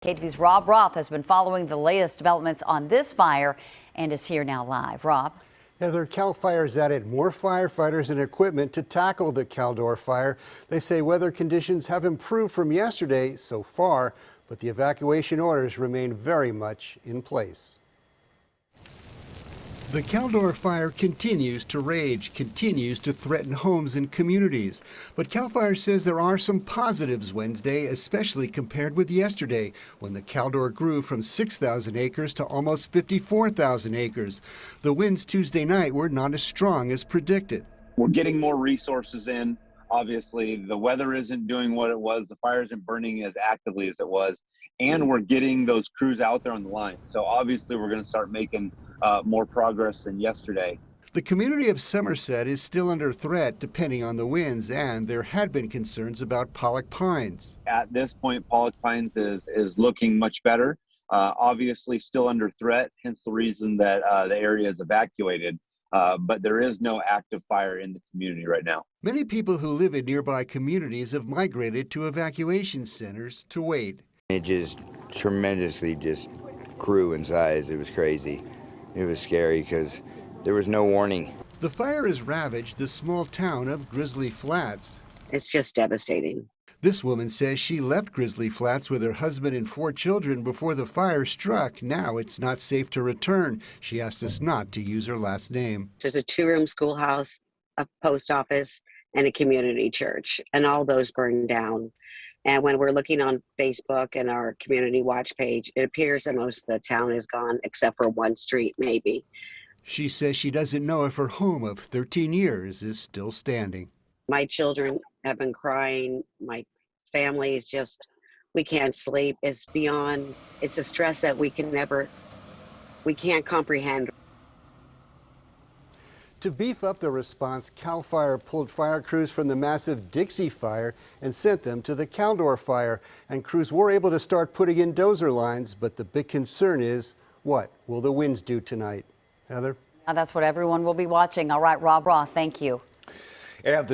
KTV's Rob Roth has been following the latest developments on this fire and is here now live. Rob. Heather, CAL FIRE's added more firefighters and equipment to tackle the Caldor fire. They say weather conditions have improved from yesterday so far, but the evacuation orders remain very much in place. The Caldor fire continues to rage, continues to threaten homes and communities. But CAL FIRE says there are some positives Wednesday, especially compared with yesterday, when the Caldor grew from 6,000 acres to almost 54,000 acres. The winds Tuesday night were not as strong as predicted. We're getting more resources in. Obviously, the weather isn't doing what it was. The fire isn't burning as actively as it was. And we're getting those crews out there on the line. So obviously, we're going to start making more progress than yesterday. The community of Somerset is still under threat depending on the winds, and there had been concerns about Pollock Pines. At this point, Pollock Pines is looking much better. Obviously still under threat, hence the reason that the area is evacuated. But there is no active fire in the community right now. Many people who live in nearby communities have migrated to evacuation centers to wait. It just tremendously just grew in size. It was crazy. It was scary because there was no warning. The fire has ravaged the small town of Grizzly Flats. It's just devastating. This woman says she left Grizzly Flats with her husband and 4 children before the fire struck. Now it's not safe to return. She asked us not to use her last name. There's a 2-room schoolhouse, a post office, and a community church, and all those burned down. And when we're looking on Facebook and our community watch page, it appears that most of the town is gone except for one street, maybe. She says she doesn't know if her home of 13 years is still standing. My children have been crying. My family is just, we can't sleep. It's beyond, it's a stress that we can't comprehend. To beef up the response, CAL FIRE pulled fire crews from the massive Dixie fire and sent them to the Caldor fire. And crews were able to start putting in dozer lines, but the big concern is, what will the winds do tonight? Heather? Now that's what everyone will be watching. All right, Rob Roth, thank you. And